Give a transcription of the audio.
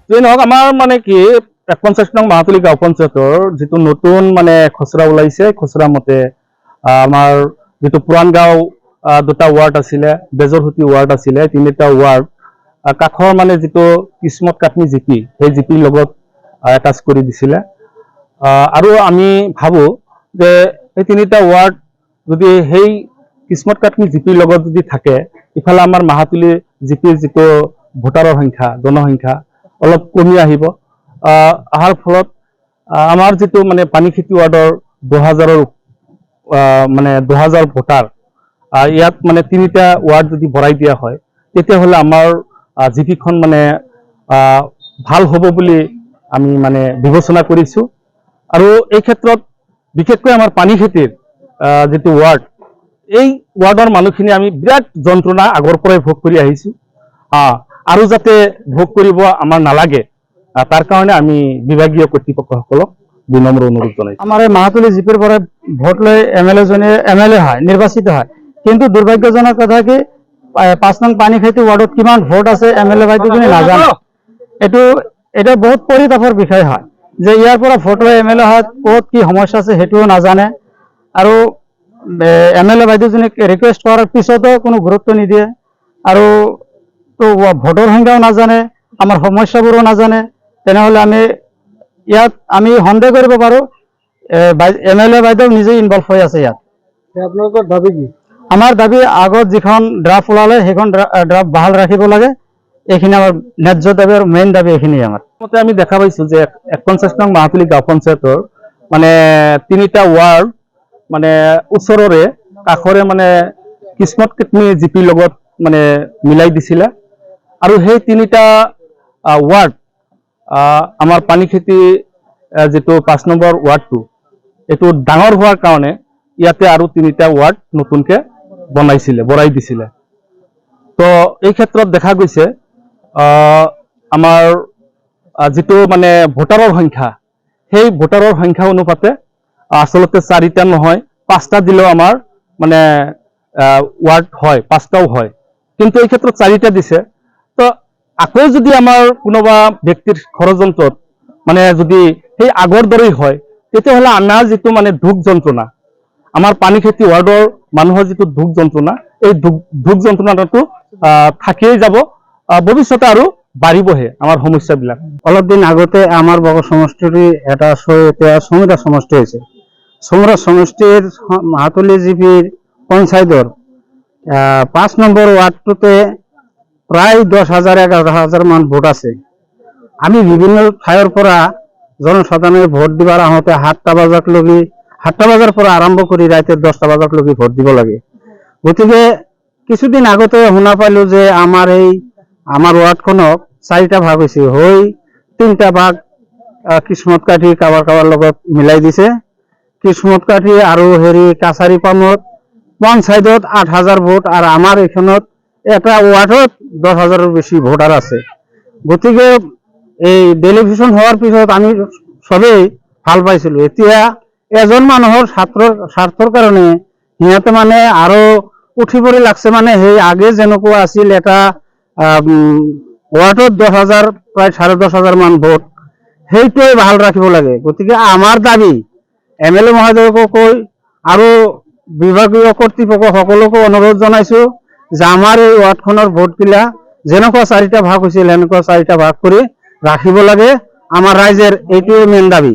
যে নহওক আমাৰ মানে কি 51 নং মাহাতলী গাঁও পঞ্চায়তৰ যিটো নতুন মানে খচৰা ওলাইছে, খচৰা মতে আমাৰ যিটো পুৰাণ গাঁও দুটা ৱাৰ্ড আছিলে, বেজৰহুতি ৱাৰ্ড আছিলে, তিনিটা ৱাৰ্ড কাষৰ মানে যিটো কিসমত কাটনি জিপি, সেই জিপিৰ লগত এটাচ কৰি দিছিলে। আৰু আমি ভাবো যে এই তিনিটা ৱাৰ্ড যদি সেই কিসমত কাটনি জিপিৰ লগত যদি থাকে, ইফালে আমাৰ মাহাতলী জিপিৰ যিটো ভোটাৰৰ সংখ্যা, জনসংখ্যা অলপ কমি আহিব। অহাৰ ফলত আমাৰ যিটো মানে পানীখেতি ৱাৰ্ডৰ 2000 ভোটাৰ, ইয়াত মানে তিনিটা ৱাৰ্ড যদি ভৰাই দিয়া হয়, তেতিয়াহ'লে আমাৰ জিপিখন মানে ভাল হ'ব বুলি আমি মানে বিবেচনা কৰিছোঁ। আৰু এই ক্ষেত্ৰত বিশেষকৈ আমাৰ পানী খেতিৰ যিটো ৱাৰ্ড, এই ৱাৰ্ডৰ মানুহখিনি আমি বিৰাট যন্ত্ৰণা আগৰ পৰাই ভোগ কৰি আহিছোঁ। আৰু যাতে ভোগ কৰিব আমাৰ নালাগে, তাৰ কাৰণে আমি বিভাগীয় কৰ্তৃপক্ষসকলক বিনম্ৰ অনুৰোধ জনাইছোঁ। আমাৰ এই মাহাতলী জিপিৰ পৰা ভোট লৈ এমএলএ হয়, নিৰ্বাচিত হয়, কিন্তু দুৰ্ভাগ্যজনক কথা কি 5 নং পানীখাইটি ৱাৰ্ডত কিমান ভোট আছে এমএলএ বাইদেউজনী নাজানে। এটা বহুত পৰিতাপৰ বিষয় হয় যে ইয়াৰ পৰা ভোট লৈ এমএলএ হয়, ক'ত কি সমস্যা আছে সেইটোও নাজানে। আৰু এমএলএ বাইদেউজনীক ৰিকুৱেষ্ট কৰাৰ পিছতো কোনো গুৰুত্ব নিদিয়ে, আৰু ভোটৰ সংখ্যাও নাজানে, আমাৰ সমস্যাবোৰো নাজানে। তেনেহ'লে আমি সন্দেহ কৰিব পাৰোঁ এমএলএ বাইদেউ নিজেই ইনভলভ হৈ আছে ইয়াত। আপোনালোকৰ দাবী কি? আমাৰ দাবী আগত যিখন ড্ৰাফ্ট ওলালে সেইখন ড্ৰাফ্ট বাহাল ৰাখিব লাগে। এইখিনি আমাৰ ন্যায্য দাবী আৰু মেইন দাবী এইখিনিয়ে আমাৰ। মতে আমি দেখা পাইছোঁ যে 51 নং মাহাতলী গাঁও পঞ্চায়তৰ মানে তিনিটা ৱাৰ্ড মানে ওচৰৰে কাষৰে মানে কিসমত কাটনি জিপিৰ লগত মানে মিলাই দিছিলে। আৰু সেই তিনিটা ৱাৰ্ড আমাৰ পানীখেতি যিটো 5 নম্বৰ ৱাৰ্ডটো, এইটো ডাঙৰ হোৱাৰ কাৰণে ইয়াতে আৰু তিনিটা ৱাৰ্ড নতুনকৈ বঢ়াই দিছিলে। তো এই ক্ষেত্ৰত দেখা গৈছে আমাৰ যিটো মানে ভোটাৰৰ সংখ্যা, সেই ভোটাৰৰ সংখ্যা অনুপাতে আচলতে 4টা নহয় 5টা দিলেও আমাৰ মানে ৱাৰ্ড হয়, 5টাও হয়, কিন্তু এই ক্ষেত্ৰত 4টা দিছে। তো আকৌ যদি আমাৰ কোনোবা ব্যক্তিৰ ষড়যন্ত্ৰত মানে যদি সেই আগৰ দৰেই হয়, তেতিয়াহ'লে আমাৰ যিটো মানে দুখ যন্ত্ৰণা, আমাৰ পানীখেতি ৱাৰ্ডৰ মানুহৰ যিটো দুখ যন্ত্ৰণা, এই দুখ যন্ত্ৰণাটো থাকিয়েই যাব, ভৱিষ্যতে আৰু বাঢ়িবহে আমাৰ সমস্যাবিলাক। অলপ দিন আগতে আমাৰ বগৰ সমষ্টিৰ এটা সমৰা সমষ্টি হৈছে। সমৰা সমষ্টিৰ মাহাতলী জিপিৰ পঞ্চায়তৰ 5 নম্বৰ ৱাৰ্ডটোতে প্ৰায় 10,000-11,000 মান ভোট আছে। আমি বিভিন্ন ঠাইৰ পৰা জনসাধাৰণে ভোট দিবাৰ আহোঁতে 7টা বজাৰ পৰা আৰম্ভ কৰি ৰাইতে 10টা বজালৈকে ভোট দিব লাগে। গতিকে কিছুদিন আগতে শুনা পালোঁ যে আমাৰ ৱাৰ্ডখনক 4টা ভাগ হৈছে, হৈ 3টা ভাগ কিসমত কাঠি কাৰোবাৰ লগত মিলাই দিছে। কিসমত কাঠি আৰু কাছাৰী পামত পঞ্চায়তত 8,000 ভোট, আৰু আমাৰ এইখনত এটা ৱাৰ্ডত 10,000ৰ বেছি ভোটাৰ আছে। গতিকে এই ডেলিগেশ্যন হোৱাৰ পিছত আমি সবেই ভাল পাইছিলোঁ। এতিয়া এজন মানুহৰ স্বাৰ্থৰ কাৰণে সিহঁতে মানে আৰু উঠি পৰি লাগছে, মানে সেই আগে যেনেকুৱা আছিল এটা ৱাৰ্ডত 10,000 প্ৰায় 10,500 মান ভোট, সেইটোৱে ভাল ৰাখিব লাগে। গতিকে আমাৰ দাবী এমএলএ মহোদয়কো কৈ আৰু বিভাগীয় কৰ্তৃপক্ষ সকলোকো অনুৰোধ জনাইছোঁ যে আমাৰ এই ৱাৰ্ডখনৰ ভোটবিলাক যেনেকুৱা 4টা ভাগ হৈছিল সেনেকুৱা 4টা ভাগ কৰি ৰাখিব লাগে। আমাৰ ৰাইজৰ এইটোৱে মেইন দাবী।